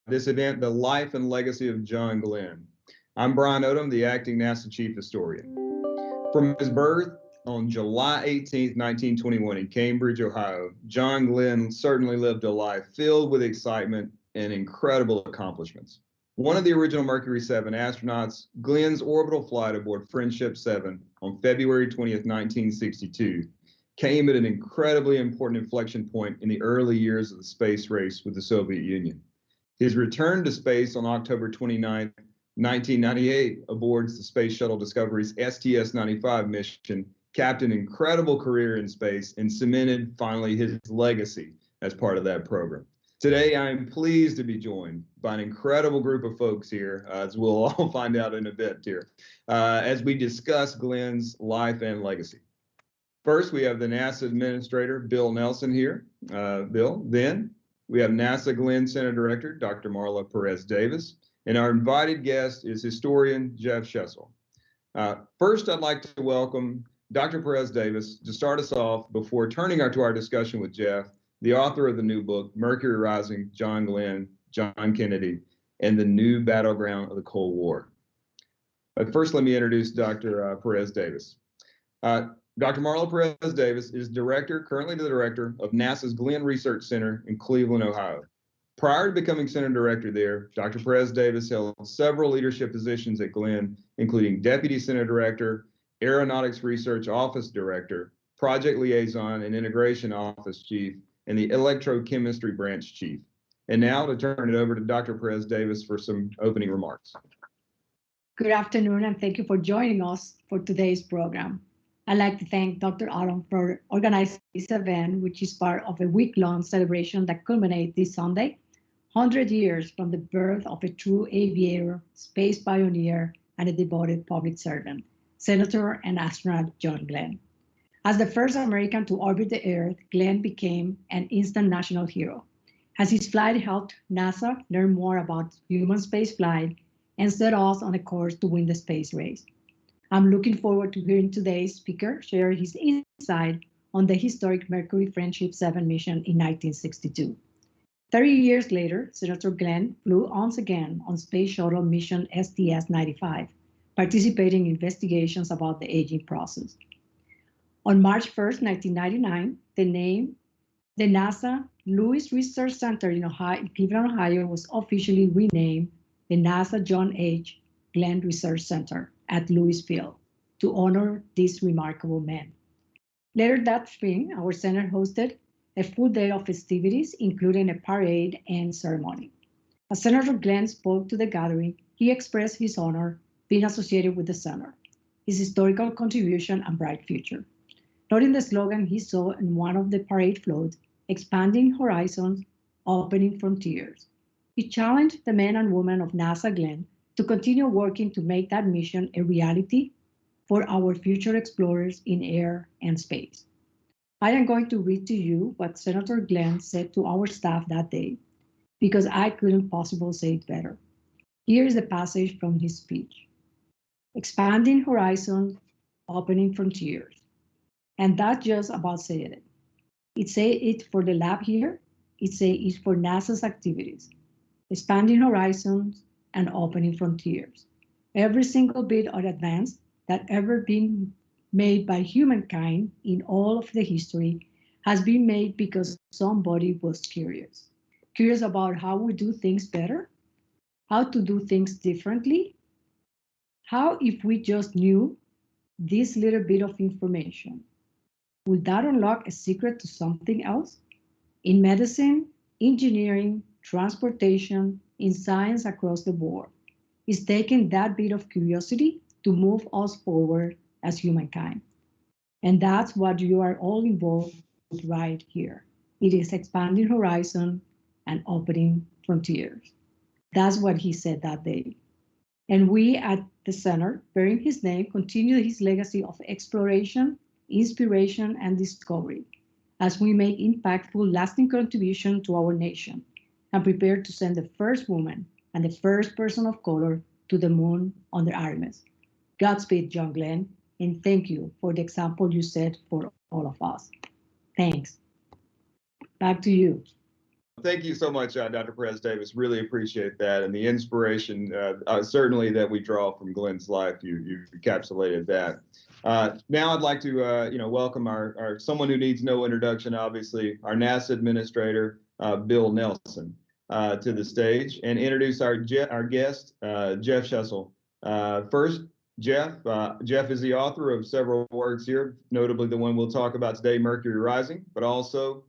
this event, The Life and Legacy of John Glenn. I'm Brian Odom, the acting NASA Chief Historian. From his birth on July 18, 1921 in Cambridge, Ohio, John Glenn certainly lived a life filled with excitement and incredible accomplishments. One of the original Mercury 7 astronauts, Glenn's orbital flight aboard Friendship 7 on February 20th, 1962, came at an incredibly important inflection point in the early years of the space race with the Soviet Union. His return to space on October 29, 1998, aboard the Space Shuttle Discovery's STS-95 mission, capped an incredible career in space and cemented finally his legacy as part of that program. Today, I'm pleased to be joined by an incredible group of folks here, as we'll all find out in a bit here, as we discuss Glenn's life and legacy. First, we have the NASA Administrator, Bill Nelson here. Bill, then we have NASA Glenn Center Director, Dr. Marla Perez Davis, and our invited guest is historian Jeff Shesol. First, I'd like to welcome Dr. Perez Davis to start us off before turning to our discussion with Jeff, the author of the new book, Mercury Rising, John Glenn, John Kennedy, and the New Battleground of the Cold War. But first, let me introduce Dr. Perez Davis. Dr. Marla Perez Davis is currently the director of NASA's Glenn Research Center in Cleveland, Ohio. Prior to becoming center director there, Dr. Perez Davis held several leadership positions at Glenn, including deputy center director, aeronautics research office director, project liaison and integration office chief, and the electrochemistry branch chief. And now to turn it over to Dr. Perez Davis for some opening remarks. Good afternoon, and thank you for joining us for today's program. I'd like to thank Dr. Odom for organizing this event, which is part of a week-long celebration that culminates this Sunday, 100 years from the birth of a true aviator, space pioneer, and a devoted public servant, Senator and astronaut John Glenn. As the first American to orbit the Earth, Glenn became an instant national hero, as his flight helped NASA learn more about human spaceflight and set us on a course to win the space race. I'm looking forward to hearing today's speaker share his insight on the historic Mercury Friendship 7 mission in 1962. 30 years later, Senator Glenn flew once again on Space Shuttle mission STS-95, participating in investigations about the aging process. On March 1st, 1999, the NASA Lewis Research Center in Cleveland, Ohio was officially renamed the NASA John H. Glenn Research Center at Lewis Field to honor this remarkable man. Later that spring, our center hosted a full day of festivities, including a parade and ceremony. As Senator Glenn spoke to the gathering, he expressed his honor being associated with the center, his historical contribution and bright future. Noting the slogan he saw in one of the parade floats, expanding horizons, opening frontiers, he challenged the men and women of NASA Glenn to continue working to make that mission a reality for our future explorers in air and space. I am going to read to you what Senator Glenn said to our staff that day, because I couldn't possibly say it better. Here is a passage from his speech. Expanding horizons, opening frontiers. And that just about said it. It say it for the lab here, it say it for NASA's activities. Expanding horizons and opening frontiers. Every single bit of advance that ever been made by humankind in all of the history has been made because somebody was curious. Curious about how we do things better, how to do things differently, how if we just knew this little bit of information, would that unlock a secret to something else? In medicine, engineering, transportation, in science across the board, it's taking that bit of curiosity to move us forward as humankind. And that's what you are all involved with right here. It is expanding horizon and opening frontiers. That's what he said that day. And we at the center, bearing his name, continue his legacy of exploration, inspiration, and discovery as we make impactful, lasting contribution to our nation and prepare to send the first woman and the first person of color to the moon under Artemis. Godspeed, John Glenn, and thank you for the example you set for all of us. Thanks. Back to you. thank you so much, Dr. Perez Davis. Really appreciate that. And the inspiration, certainly that we draw from Glenn's life, you encapsulated that. Now I'd like to, welcome our someone who needs no introduction, obviously, our NASA administrator, Bill Nelson, to the stage, and introduce our guest, Jeff Shesol. First, Jeff is the author of several works here, notably the one we'll talk about today, Mercury Rising, but also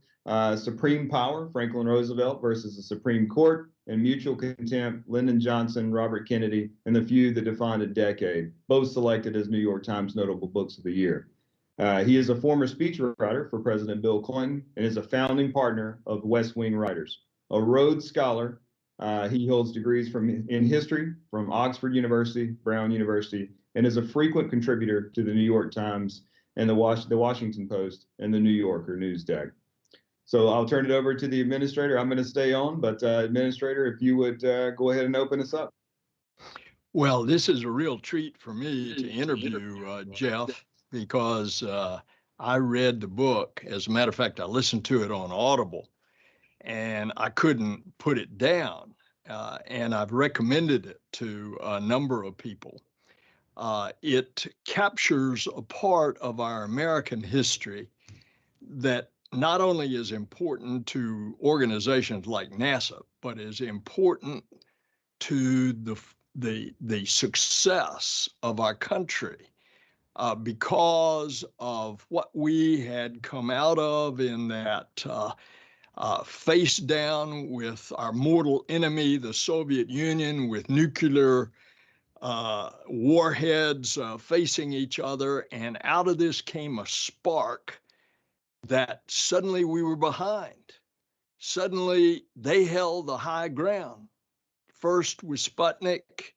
Supreme Power, Franklin Roosevelt versus the Supreme Court, and Mutual Contempt, Lyndon Johnson, Robert Kennedy, and the Feud That Defined a Decade, both selected as New York Times Notable Books of the Year. He is a former speechwriter for President Bill Clinton and is a founding partner of West Wing Writers. A Rhodes Scholar, he holds degrees in history from Oxford University, Brown University, and is a frequent contributor to the New York Times and the Washington Post and the New Yorker news deck. So I'll turn it over to the administrator. I'm going to stay on, but administrator, if you would go ahead and open us up. Well, this is a real treat for me to interview Jeff, because I read the book. As a matter of fact, I listened to it on Audible, and I couldn't put it down. And I've recommended it to a number of people. It captures a part of our American history that not only is important to organizations like NASA, but is important to the success of our country, because of what we had come out of in that face down with our mortal enemy, the Soviet Union, with nuclear warheads facing each other. And out of this came a spark that suddenly we were behind. Suddenly they held the high ground, first with Sputnik,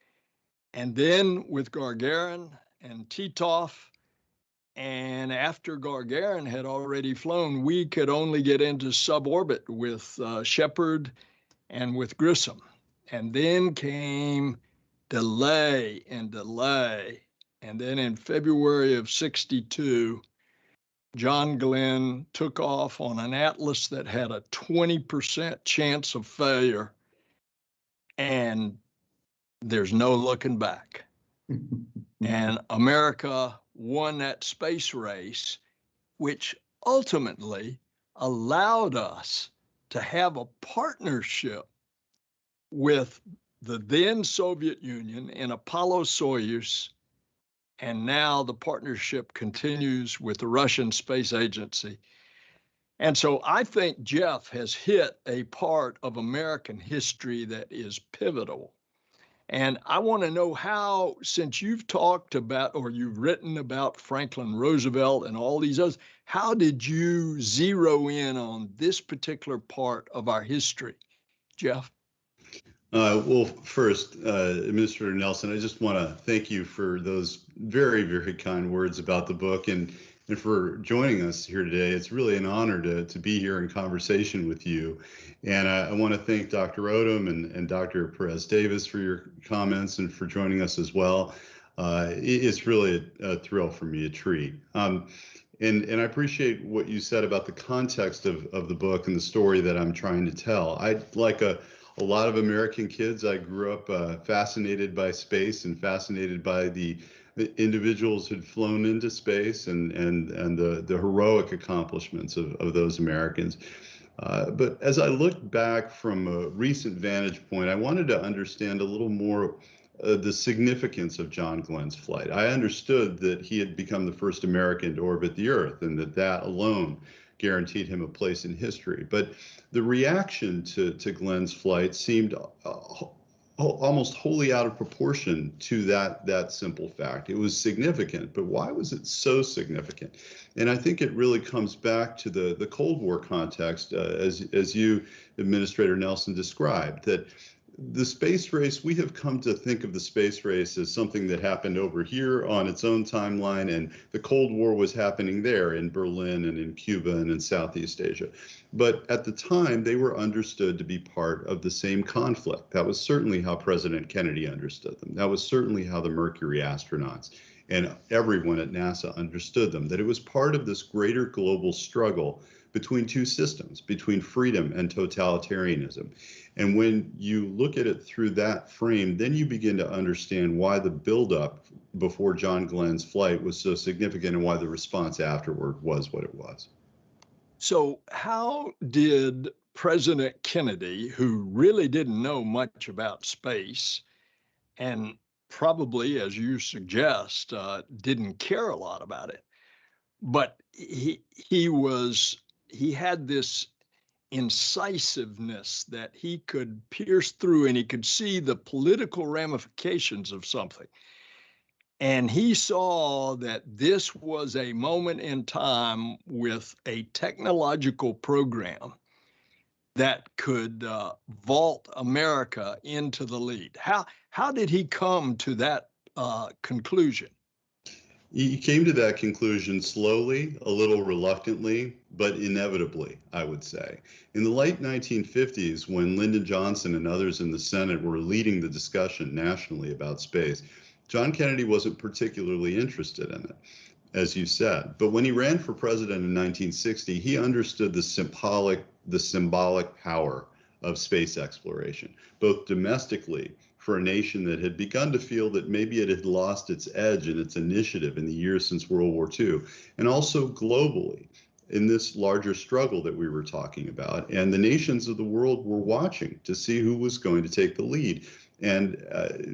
and then with Gagarin and Titov. And after Gagarin had already flown, we could only get into suborbit with Shepard and with Grissom. And then came delay and delay. And then in February of '62, John Glenn took off on an Atlas that had a 20% chance of failure, and there's no looking back. And America won that space race, which ultimately allowed us to have a partnership with the then Soviet Union in Apollo-Soyuz. And now the partnership continues with the Russian Space Agency. And so I think Jeff has hit a part of American history that is pivotal. And I want to know how, since you've talked about, or you've written about Franklin Roosevelt and all these others, how did you zero in on this particular part of our history, Jeff? Well, first, Administrator Nelson, I just want to thank you for those very, very kind words about the book and for joining us here today. It's really an honor to be here in conversation with you. And I want to thank Dr. Odom and Dr. Perez Davis for your comments and for joining us as well. It's really a thrill for me, a treat. And I appreciate what you said about the context of the book and the story that I'm trying to tell. Like a lot of American kids, I grew up fascinated by space and fascinated by the individuals who'd flown into space and the heroic accomplishments of those Americans. But as I looked back from a recent vantage point, I wanted to understand a little more the significance of John Glenn's flight. I understood that he had become the first American to orbit the Earth, and that alone guaranteed him a place in history. But the reaction to Glenn's flight seemed almost wholly out of proportion to that simple fact. It was significant, but why was it so significant? And I think it really comes back to the Cold War context, as you, Administrator Nelson, described, that the space race, we have come to think of the space race as something that happened over here on its own timeline, and the Cold War was happening there in Berlin and in Cuba and in Southeast Asia. But at the time, they were understood to be part of the same conflict. That was certainly how President Kennedy understood them. That was certainly how the Mercury astronauts And everyone at NASA understood them, that it was part of this greater global struggle between two systems, between freedom and totalitarianism. And when you look at it through that frame, then you begin to understand why the buildup before John Glenn's flight was so significant and why the response afterward was what it was. So how did President Kennedy, who really didn't know much about space and probably, as you suggest, didn't care a lot about it, but he had this incisiveness that he could pierce through, and he could see the political ramifications of something. And he saw that this was a moment in time with a technological program that could vault America into the lead. How did he come to that conclusion? He came to that conclusion slowly, a little reluctantly, but inevitably, I would say. In the late 1950s, when Lyndon Johnson and others in the Senate were leading the discussion nationally about space, John Kennedy wasn't particularly interested in it, as you said. But when he ran for president in 1960, he understood the symbolic power of space exploration, both domestically for a nation that had begun to feel that maybe it had lost its edge and its initiative in the years since World War II, and also globally in this larger struggle that we were talking about. And the nations of the world were watching to see who was going to take the lead, and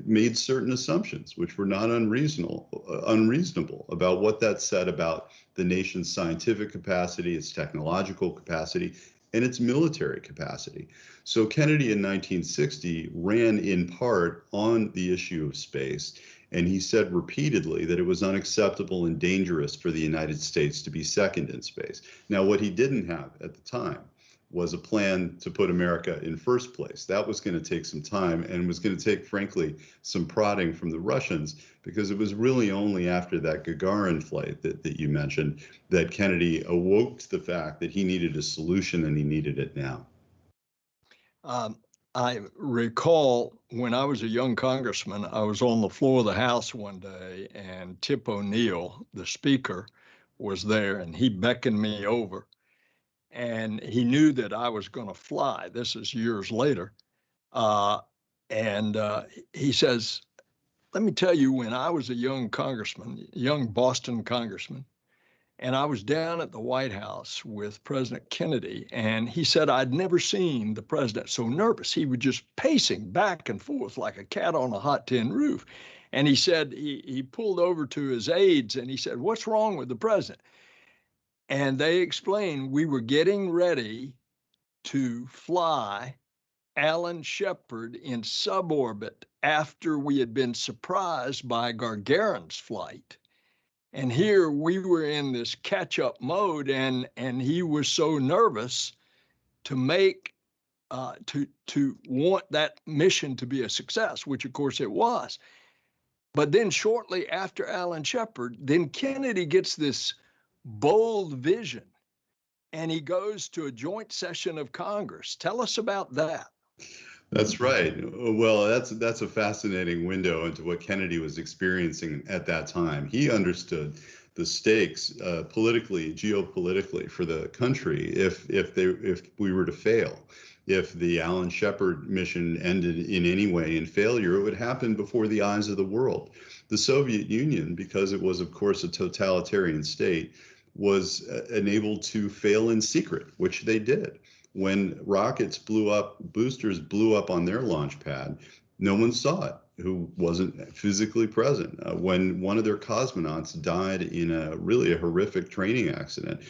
made certain assumptions which were not unreasonable about what that said about the nation's scientific capacity, its technological capacity, and its military capacity. So Kennedy in 1960 ran in part on the issue of space, and he said repeatedly that it was unacceptable and dangerous for the United States to be second in space. Now, what he didn't have at the time was a plan to put America in first place. That was going to take some time, and was going to take, frankly, some prodding from the Russians, because it was really only after that Gagarin flight that you mentioned that Kennedy awoke to the fact that he needed a solution, and he needed it now. I recall when I was a young congressman, I was on the floor of the House one day, and Tip O'Neill, the speaker, was there, and he beckoned me over. And he knew that I was going to fly. This is years later. He says, let me tell you, when I was a young congressman, young Boston congressman, and I was down at the White House with President Kennedy, and he said I'd never seen the president so nervous. He was just pacing back and forth like a cat on a hot tin roof. And he said he pulled over to his aides and he said, "What's wrong with the president?" And they explained we were getting ready to fly Alan Shepard in suborbit after we had been surprised by Gagarin's flight. And here we were in this catch-up mode, and he was so nervous to make to want that mission to be a success, which of course it was. But then shortly after Alan Shepard, then Kennedy gets this bold vision, and he goes to a joint session of Congress. Tell us about that. That's right. Well, that's a fascinating window into what Kennedy was experiencing at that time. He understood the stakes politically, geopolitically for the country if we were to fail. If the Alan Shepard mission ended in any way in failure, it would happen before the eyes of the world. The Soviet Union, because it was, of course, a totalitarian state, was enabled to fail in secret, which they did. When rockets blew up, boosters blew up on their launch pad, no one saw it who wasn't physically present. When one of their cosmonauts died in a horrific training accident,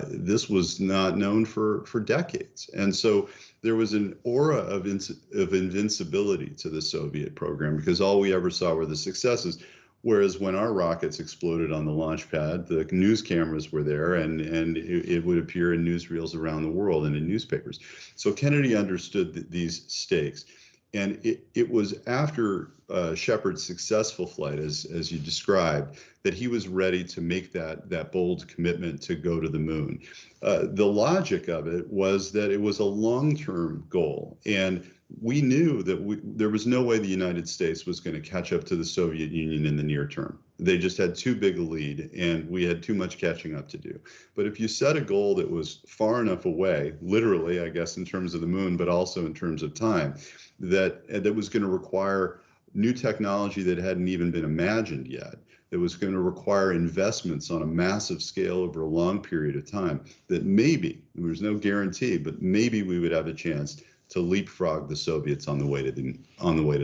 this was not known for decades. And so there was an aura of invincibility to the Soviet program, because all we ever saw were the successes. Whereas when our rockets exploded on the launch pad, the news cameras were there, and it would appear in newsreels around the world and in newspapers. So Kennedy understood these stakes. And it was after Shepard's successful flight, as you described, that he was ready to make that bold commitment to go to the moon. The logic of it was that it was a long-term goal. And we knew that there was no way the United States was going to catch up to the Soviet Union in the near term. They just had too big a lead, and we had too much catching up to do. But if you set a goal that was far enough away, literally, I guess, in terms of the moon, but also in terms of time, that was going to require new technology that hadn't even been imagined yet, that was going to require investments on a massive scale over a long period of time, that maybe, there's no guarantee, but maybe we would have a chance to leapfrog the Soviets on the way to the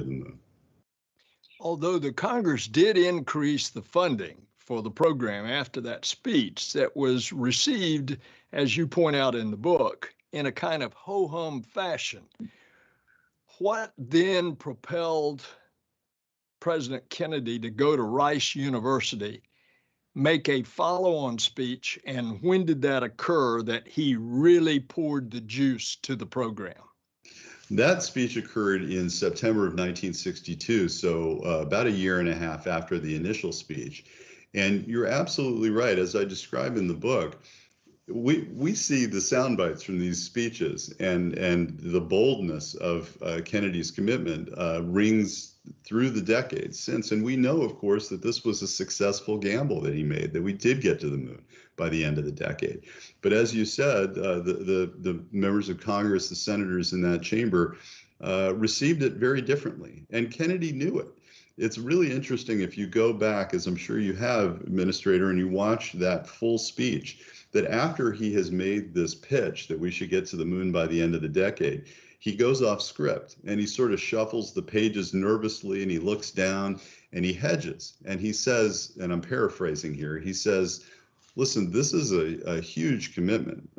moon. Although the Congress did increase the funding for the program after that speech, that was received, as you point out in the book, in a kind of ho-hum fashion. What then propelled President Kennedy to go to Rice University, make a follow-on speech, and when did that occur that he really poured the juice to the program? That speech occurred in September of 1962, so about a year and a half after the initial speech. And you're absolutely right. As I describe in the book, we see the sound bites from these speeches, and the boldness of Kennedy's commitment rings through the decades since. And we know, of course, that this was a successful gamble that he made, that we did get to the moon by the end of the decade. But as you said, the members of Congress, the senators in that chamber, received it very differently. And Kennedy knew it. It's really interesting if you go back, as I'm sure you have, Administrator, and you watch that full speech, that after he has made this pitch that we should get to the moon by the end of the decade, he goes off script and he sort of shuffles the pages nervously, and he looks down and he hedges and he says, and I'm paraphrasing here, he says, listen, this is a huge commitment,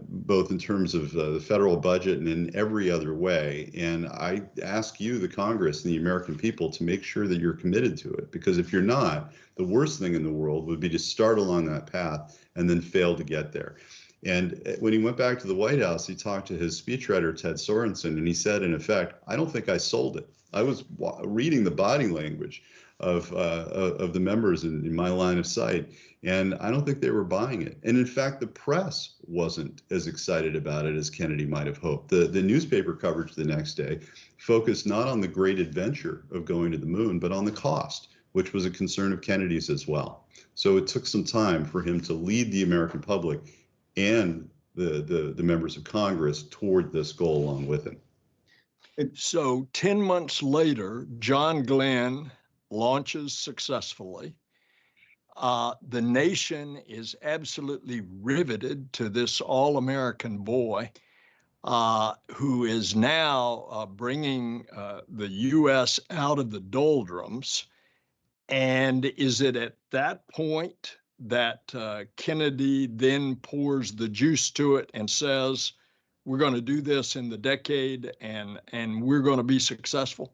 both in terms of the federal budget and in every other way. And I ask you, the Congress and the American people, to make sure that you're committed to it. Because if you're not, the worst thing in the world would be to start along that path and then fail to get there. And when he went back to the White House, he talked to his speechwriter, Ted Sorensen, and he said, in effect, I don't think I sold it. I was reading the body language of the members in my line of sight, and I don't think they were buying it. And in fact, the press wasn't as excited about it as Kennedy might have hoped. The newspaper coverage the next day focused not on the great adventure of going to the moon, but on the cost, which was a concern of Kennedy's as well. So it took some time for him to lead the American public and the members of Congress toward this goal along with him. So 10 months later, John Glenn launches successfully. The nation is absolutely riveted to this all-American boy who is now bringing the U.S. out of the doldrums. And is it at that point that Kennedy then pours the juice to it and says, we're going to do this in the decade and we're going to be successful?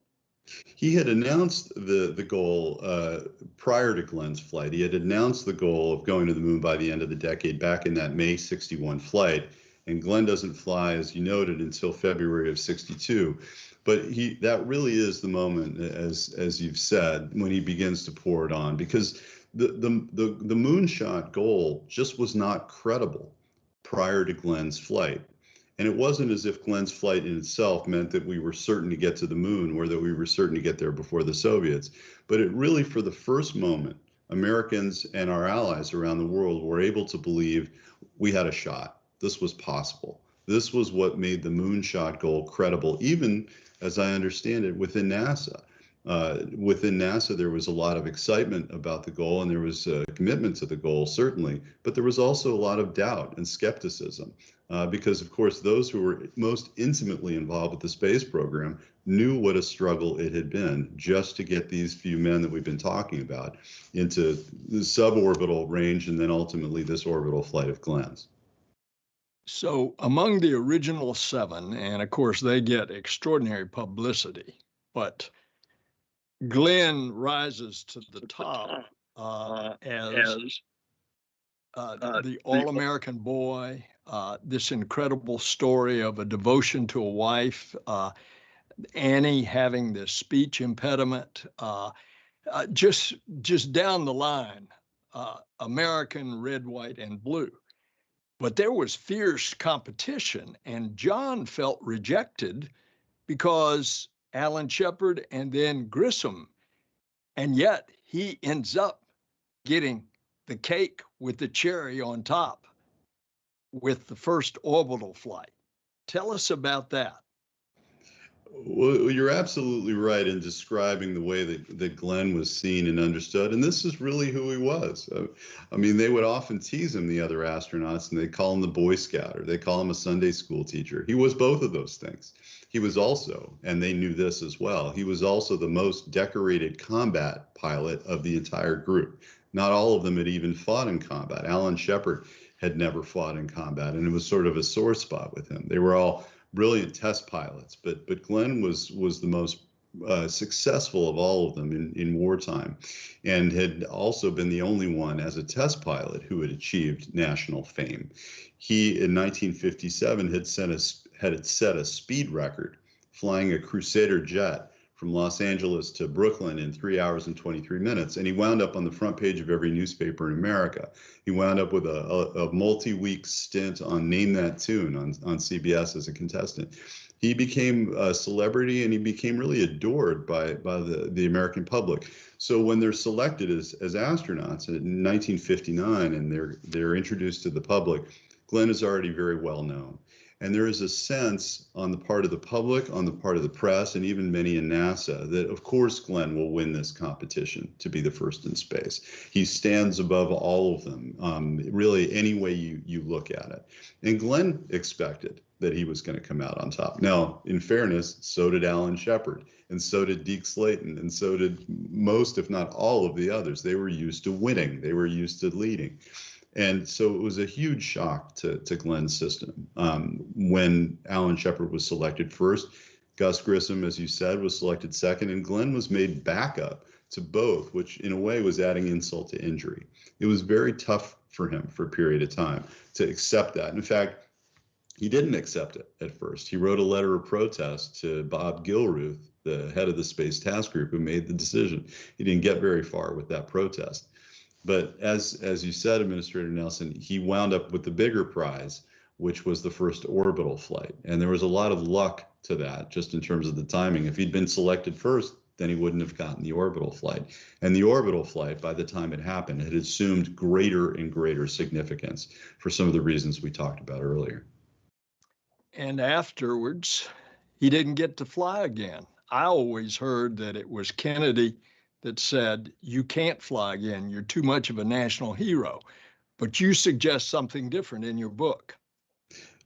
He had announced the goal prior to Glenn's flight. He had announced the goal of going to the moon by the end of the decade back in that May 61 flight. And Glenn doesn't fly, as you noted, until February of 62. But that really is the moment, as you've said, when he begins to pour it on, because the moonshot goal just was not credible prior to Glenn's flight. And it wasn't as if Glenn's flight in itself meant that we were certain to get to the moon or that we were certain to get there before the Soviets. But it really, for the first moment, Americans and our allies around the world were able to believe we had a shot. This was possible. This was what made the moonshot goal credible, even, as I understand it, within NASA. Within NASA, there was a lot of excitement about the goal, and there was a commitment to the goal, certainly, but there was also a lot of doubt and skepticism because, of course, those who were most intimately involved with the space program knew what a struggle it had been just to get these few men that we've been talking about into the suborbital range and then ultimately this orbital flight of Glenn's. So among the original 7, and of course they get extraordinary publicity, but Glenn rises to the top as the all-American boy, this incredible story of a devotion to a wife, Annie having this speech impediment, just down the line, American red, white, and blue. But there was fierce competition, and John felt rejected because Alan Shepard and then Grissom, and yet he ends up getting the cake with the cherry on top with the first orbital flight. Tell us about that. Well, you're absolutely right in describing the way that Glenn was seen and understood. And this is really who he was. I mean, they would often tease him, the other astronauts, and they call him the Boy Scout, or they call him a Sunday school teacher. He was both of those things. He was also, and they knew this as well, he was also the most decorated combat pilot of the entire group. Not all of them had even fought in combat. Alan Shepard had never fought in combat, and it was sort of a sore spot with him. They were all brilliant test pilots, but Glenn was the most successful of all of them in wartime, and had also been the only one as a test pilot who had achieved national fame. He, in 1957, had set a speed record, flying a Crusader jet from Los Angeles to Brooklyn in 3 hours and 23 minutes. And he wound up on the front page of every newspaper in America. He wound up with a multi-week stint on Name That Tune on CBS as a contestant. He became a celebrity, and he became really adored by the American public. So when they're selected as astronauts in 1959 and they're introduced to the public, Glenn is already very well known. And there is a sense on the part of the public, on the part of the press, and even many in NASA, that of course Glenn will win this competition to be the first in space. He stands above all of them, really any way you look at it. And Glenn expected that he was going to come out on top. Now, in fairness, so did Alan Shepard, and so did Deke Slayton, and so did most, if not all, of the others. They were used to winning. They were used to leading. And so it was a huge shock to Glenn's system when Alan Shepard was selected first. Gus Grissom, as you said, was selected second, and Glenn was made backup to both, which in a way was adding insult to injury. It was very tough for him for a period of time to accept that. In fact, he didn't accept it at first. He wrote a letter of protest to Bob Gilruth, the head of the Space Task Group, who made the decision. He didn't get very far with that protest. But as you said, Administrator Nelson, he wound up with the bigger prize, which was the first orbital flight. And there was a lot of luck to that, just in terms of the timing. If he'd been selected first, then he wouldn't have gotten the orbital flight. And the orbital flight, by the time it happened, had assumed greater and greater significance for some of the reasons we talked about earlier. And afterwards, he didn't get to fly again. I always heard that it was Kennedy that said, you can't fly again, you're too much of a national hero. But you suggest something different in your book.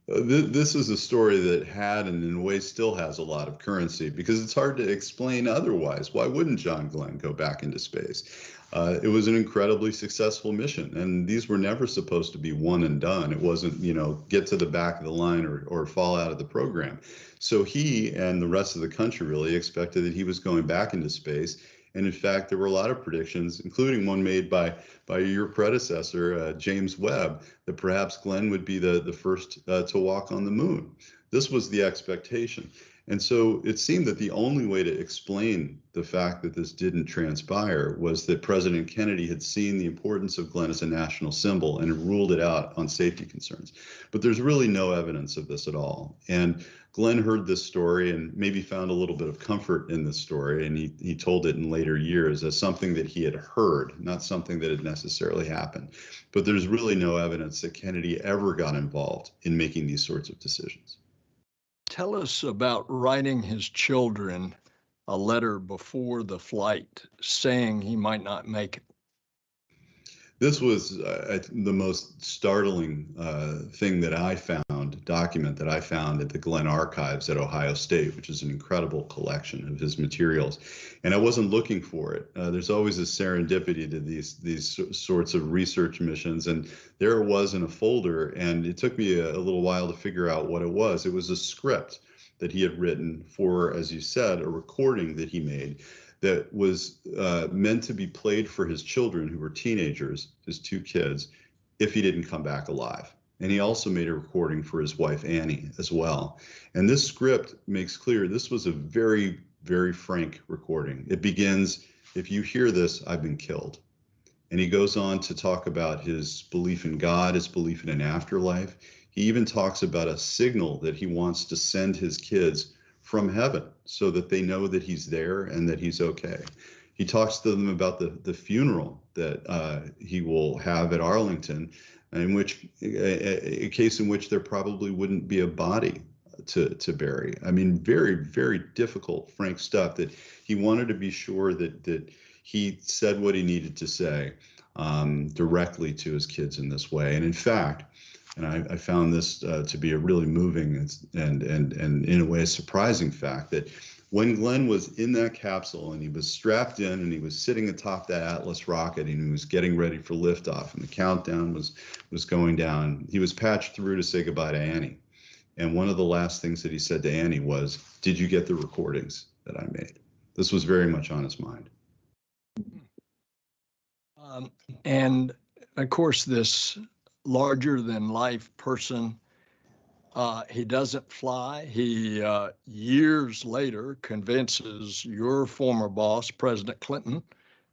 This is a story that had, and in a way still has, a lot of currency, because it's hard to explain otherwise. Why wouldn't John Glenn go back into space? It was an incredibly successful mission, and these were never supposed to be one and done. It wasn't, get to the back of the line or fall out of the program. So he and the rest of the country really expected that he was going back into space. And in fact, there were a lot of predictions, including one made by your predecessor, James Webb, that perhaps Glenn would be the first to walk on the moon. This was the expectation. And so it seemed that the only way to explain the fact that this didn't transpire was that President Kennedy had seen the importance of Glenn as a national symbol and ruled it out on safety concerns. But there's really no evidence of this at all. And Glenn heard this story and maybe found a little bit of comfort in this story, and he told it in later years as something that he had heard, not something that had necessarily happened. But there's really no evidence that Kennedy ever got involved in making these sorts of decisions. Tell us about writing his children a letter before the flight saying he might not make it. This was the most startling document that I found at the Glenn Archives at Ohio State, which is an incredible collection of his materials. And I wasn't looking for it. There's always a serendipity to these sorts of research missions. And there it was in a folder, and it took me a little while to figure out what it was. It was a script that he had written for, as you said, a recording that he made that was meant to be played for his children, who were teenagers, his two kids, if he didn't come back alive. And he also made a recording for his wife, Annie, as well. And this script makes clear this was a very, very frank recording. It begins, "If you hear this, I've been killed." And he goes on to talk about his belief in God, his belief in an afterlife. He even talks about a signal that he wants to send his kids from heaven so that they know that he's there and that he's okay. He talks to them about the funeral that he will have at Arlington, in which a case in which there probably wouldn't be a body to bury. I mean, very, very difficult, frank stuff that he wanted to be sure that he said what he needed to say directly to his kids in this way. And in fact, and I found this to be a really moving and in a way a surprising fact, that when Glenn was in that capsule and he was strapped in and he was sitting atop that Atlas rocket and he was getting ready for liftoff and the countdown was going down, he was patched through to say goodbye to Annie. And one of the last things that he said to Annie was, "Did you get the recordings that I made?" This was very much on his mind. And of course, this larger than life person, he doesn't fly. He, years later, convinces your former boss, President Clinton,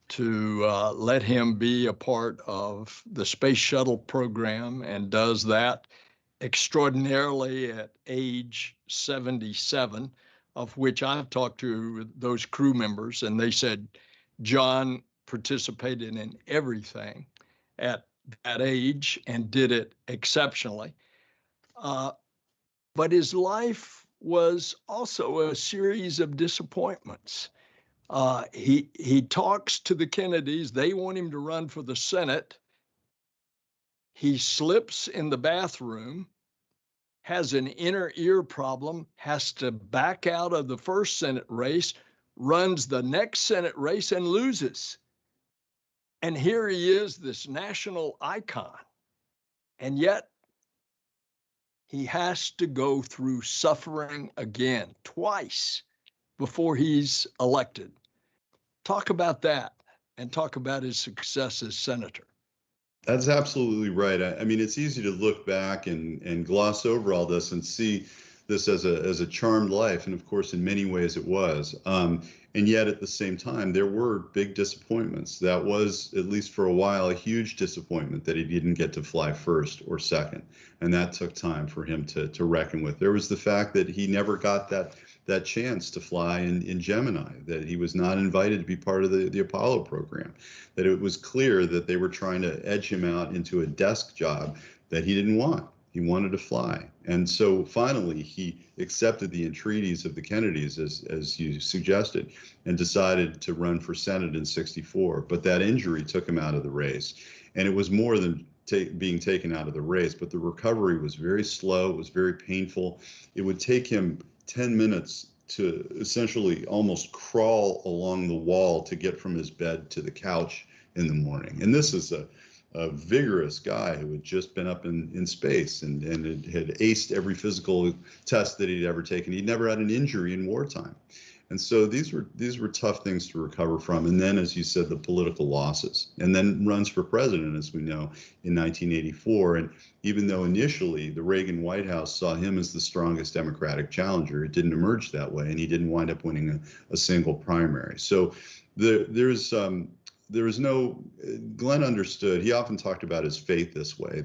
to let him be a part of the space shuttle program, and does that extraordinarily at age 77, of which I've talked to those crew members, and they said John participated in everything at that age and did it exceptionally. But his life was also a series of disappointments. He talks to the Kennedys. They want him to run for the Senate. He slips in the bathroom, has an inner ear problem, has to back out of the first Senate race, runs the next Senate race and loses. And here he is, this national icon. And yet he has to go through suffering again, twice, before he's elected. Talk about that and talk about his success as senator. That's absolutely right. I mean, it's easy to look back and gloss over all this and see this as a charmed life. And of course, in many ways it was. And yet at the same time, there were big disappointments. That was, at least for a while, a huge disappointment that he didn't get to fly first or second. And that took time for him to reckon with. There was the fact that he never got that chance to fly in Gemini, that he was not invited to be part of the Apollo program, that it was clear that they were trying to edge him out into a desk job that he didn't want. He wanted to fly. And so finally, he accepted the entreaties of the Kennedys, as you suggested, and decided to run for Senate in '64. But that injury took him out of the race. And it was more than being taken out of the race, but the recovery was very slow. It was very painful. It would take him 10 minutes to essentially almost crawl along the wall to get from his bed to the couch in the morning. And this is a vigorous guy who had just been up in space and had aced every physical test that he'd ever taken. He'd never had an injury in wartime. And so these were tough things to recover from. And then, as you said, the political losses, and then runs for president, as we know, in 1984. And even though initially the Reagan White House saw him as the strongest Democratic challenger, it didn't emerge that way, and he didn't wind up winning a single primary. So there was no, Glenn understood, he often talked about his faith this way,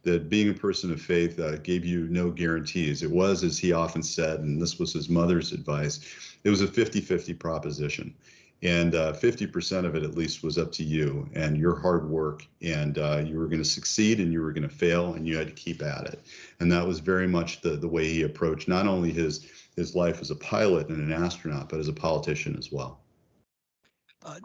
that being a person of faith gave you no guarantees. It was, as he often said, and this was his mother's advice, it was a 50-50 proposition. And 50% of it at least was up to you and your hard work, and you were going to succeed and you were going to fail, and you had to keep at it. And that was very much the way he approached not only his life as a pilot and an astronaut, but as a politician as well.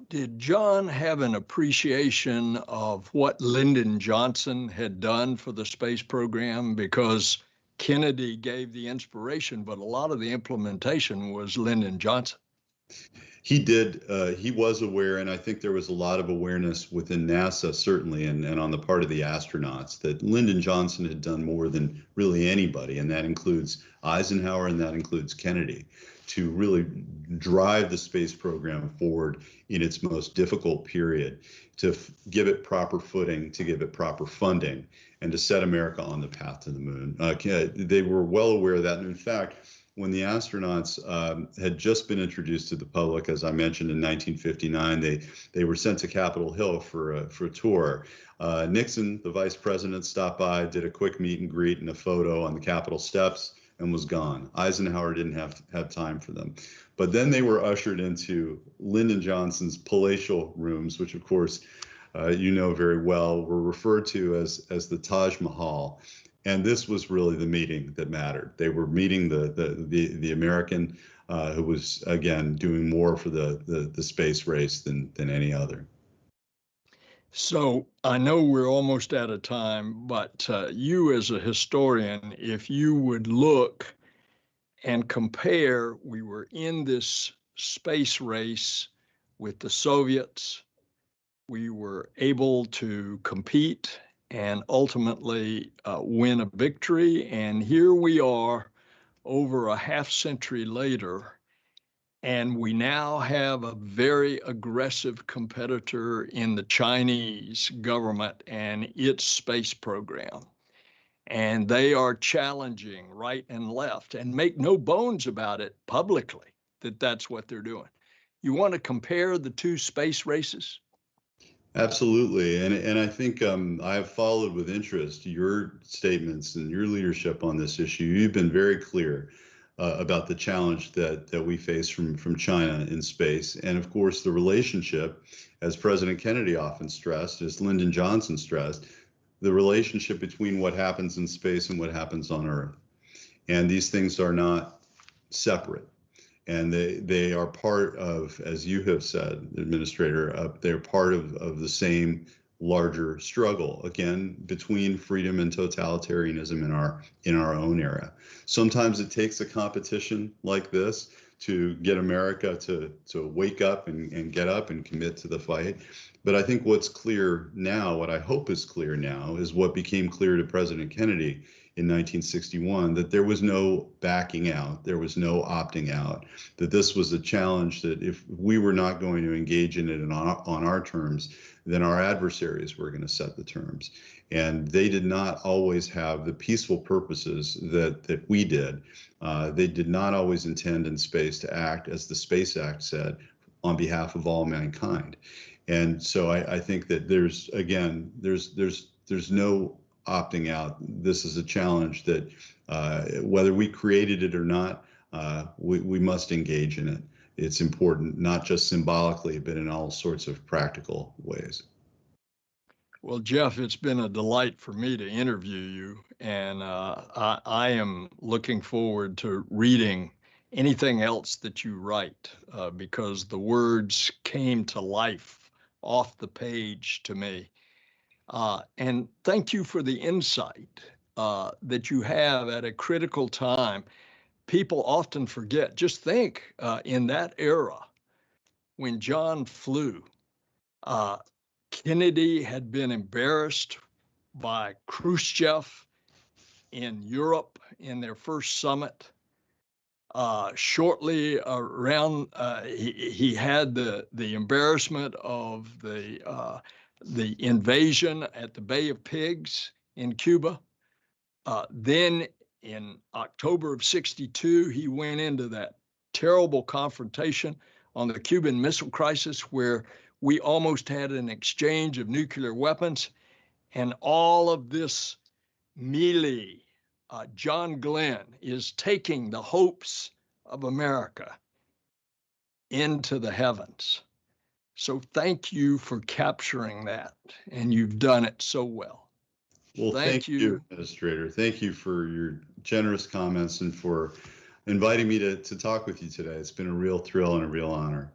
Did John have an appreciation of what Lyndon Johnson had done for the space program? Because Kennedy gave the inspiration, but a lot of the implementation was Lyndon Johnson. He did. He was aware, and I think there was a lot of awareness within NASA, certainly, and on the part of the astronauts, that Lyndon Johnson had done more than really anybody, and that includes Eisenhower and that includes Kennedy, to really drive the space program forward in its most difficult period, to give it proper footing, to give it proper funding, and to set America on the path to the moon. They were well aware of that, and in fact, when the astronauts had just been introduced to the public, as I mentioned, in 1959, they were sent to Capitol Hill for a tour. Nixon, the vice president, stopped by, did a quick meet and greet and a photo on the Capitol steps, and was gone. Eisenhower didn't have time for them. But then they were ushered into Lyndon Johnson's palatial rooms, which of course you know very well, were referred to as the Taj Mahal. And this was really the meeting that mattered. They were meeting the American who was, again, doing more for the space race than any other. So I know we're almost out of time, but you as a historian, if you would look and compare, we were in this space race with the Soviets. We were able to compete and ultimately win a victory. And here we are over a half century later, and we now have a very aggressive competitor in the Chinese government and its space program. And they are challenging right and left, and make no bones about it publicly that that's what they're doing. You want to compare the two space races? Absolutely. And I think I have followed with interest your statements and your leadership on this issue. You've been very clear about the challenge that we face from China in space. And of course, the relationship, as President Kennedy often stressed, as Lyndon Johnson stressed, the relationship between what happens in space and what happens on Earth. And these things are not separate. And they are part of, as you have said, Administrator, they're part of the same larger struggle, again, between freedom and totalitarianism in our own era. Sometimes it takes a competition like this to get America to wake up and get up and commit to the fight. But I think what's clear now, what I hope is clear now, is what became clear to President Kennedy in 1961, that there was no backing out, there was no opting out, that this was a challenge that if we were not going to engage in it on our terms, then our adversaries were going to set the terms. And they did not always have the peaceful purposes that we did. They did not always intend in space to act, as the Space Act said, on behalf of all mankind. And so I think that there's no opting out. This is a challenge that whether we created it or not, we must engage in it. It's important, not just symbolically, but in all sorts of practical ways. Well, Jeff, it's been a delight for me to interview you, and I am looking forward to reading anything else that you write because the words came to life off the page to me. And thank you for the insight that you have at a critical time. People often forget. Just think in that era when John flew, Kennedy had been embarrassed by Khrushchev in Europe in their first summit. Shortly around, he had the embarrassment of the invasion at the Bay of Pigs in Cuba. Then in October of '62, he went into that terrible confrontation on the Cuban Missile Crisis, where we almost had an exchange of nuclear weapons. And all of this melee, John Glenn is taking the hopes of America into the heavens. So thank you for capturing that, and you've done it so well. Well, thank you, Administrator. Thank you for your generous comments and for inviting me to talk with you today. It's been a real thrill and a real honor.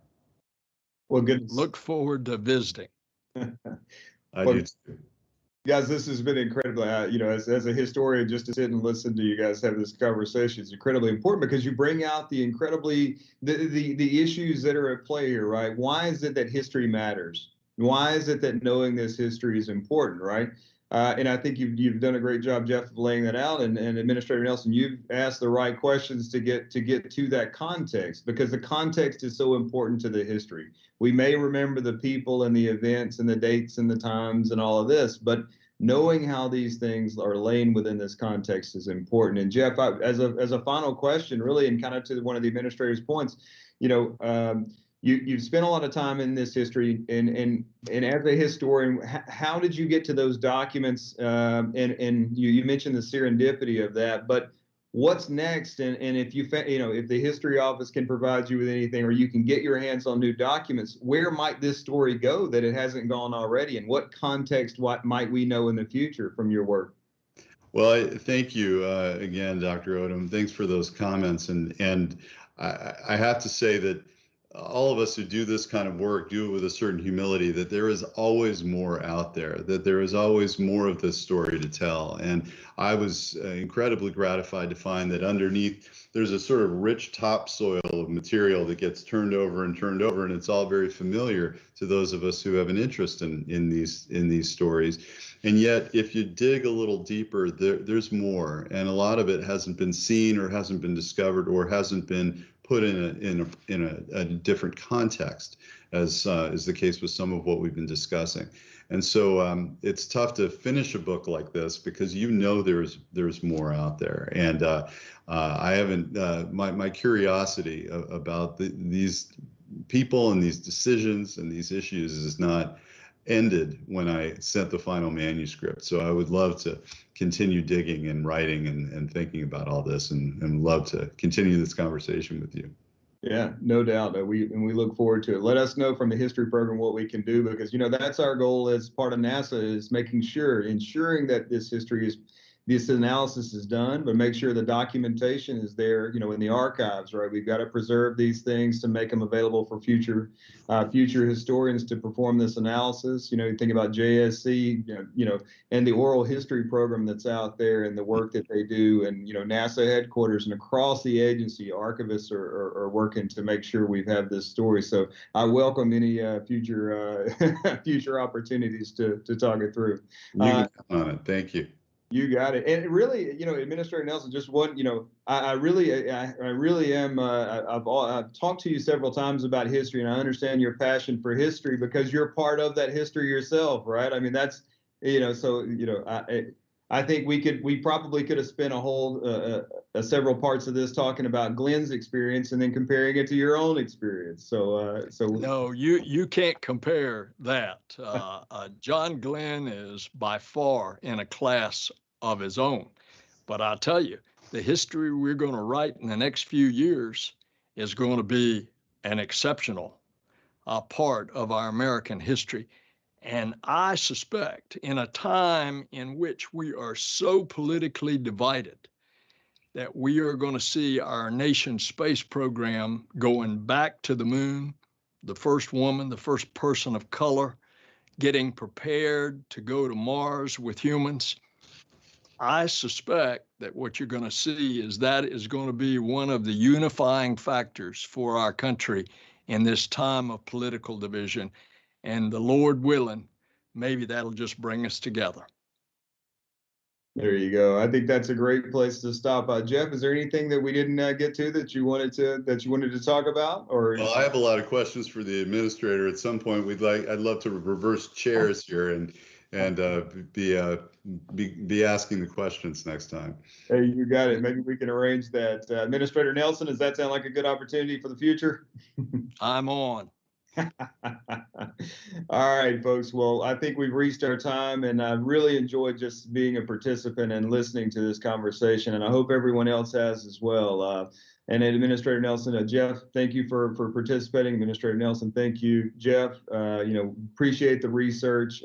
Well, good. Look forward to visiting. I do too. Guys, this has been incredibly, as a historian, just to sit and listen to you guys have this conversation is incredibly important because you bring out the issues that are at play here, right? Why is it that history matters? Why is it that knowing this history is important, right? And I think you've done a great job, Jeff, of laying that out. And Administrator Nelson, you've asked the right questions to get to that context, because the context is so important to the history. We may remember the people and the events and the dates and the times and all of this, but knowing how these things are laying within this context is important. And Jeff, as a final question, really, and kind of to one of the administrator's points, you've spent a lot of time in this history, and as a historian, how did you get to those documents? And you mentioned the serendipity of that, but what's next, and if if the history office can provide you with anything, or you can get your hands on new documents, where might this story go that it hasn't gone already, and what context might we know in the future from your work? Well, thank you again, Dr. Odom. Thanks for those comments. And I have to say that all of us who do this kind of work do it with a certain humility, that there is always more out there, that there is always more of this story to tell. And I was incredibly gratified to find that underneath there's a sort of rich topsoil of material that gets turned over, and it's all very familiar to those of us who have an interest in these stories. And yet, if you dig a little deeper, there's more, and a lot of it hasn't been seen, or hasn't been discovered, or hasn't been put in a different context, as is the case with some of what we've been discussing. And so it's tough to finish a book like this, because there's more out there. And I haven't my curiosity about these people and these decisions and these issues is not ended when I sent the final manuscript. So I would love to continue digging and writing and thinking about all this, and love to continue this conversation with you. Yeah, no doubt. We look forward to it. Let us know from the history program what we can do, because that's our goal as part of NASA, is ensuring that this analysis is done, but make sure the documentation is there, in the archives, right? We've got to preserve these things to make them available for future historians to perform this analysis. You think about JSC, and the oral history program that's out there, and the work that they do, and NASA headquarters and across the agency, archivists are working to make sure we have this story. So I welcome any future opportunities to talk it through. You can count on it. Thank you. You got it. And really, Administrator Nelson, just one, I really am, I've talked to you several times about history, and I understand your passion for history because you're part of that history yourself, right? I mean, that's, I think we probably could have spent a whole, several parts of this talking about Glenn's experience and then comparing it to your own experience. So no, you can't compare that. John Glenn is by far in a class of his own. But I'll tell you, the history we're going to write in the next few years is going to be an exceptional part of our American history. And I suspect, in a time in which we are so politically divided, that we are going to see our nation's space program going back to the moon, the first woman, the first person of color, getting prepared to go to Mars with humans. I suspect that what you're going to see is that is going to be one of the unifying factors for our country in this time of political division. And the Lord willing, maybe that'll just bring us together. There you go. I think that's a great place to stop. Jeff, is there anything that we didn't get to that you wanted to talk about? Or well, I have a lot of questions for the administrator. At some point, I'd love to reverse chairs here and be asking the questions next time. Hey, you got it. Maybe we can arrange that. Administrator Nelson, does that sound like a good opportunity for the future? I'm on. All right, folks. Well, I think we've reached our time, and I really enjoyed just being a participant and listening to this conversation, and I hope everyone else has as well. And Administrator Nelson, Jeff, thank you for participating. Administrator Nelson, thank you. Jeff, appreciate the research.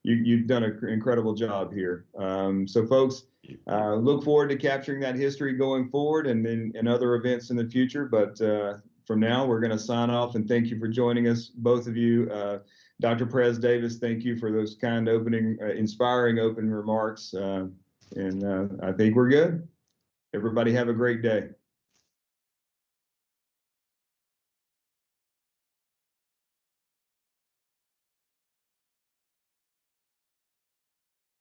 You've done an incredible job here. So, folks, look forward to capturing that history going forward and other events in the future. But from now, we're going to sign off, and thank you for joining us, both of you. Dr. Perez Davis, thank you for those kind inspiring open remarks. And I think we're good. Everybody have a great day.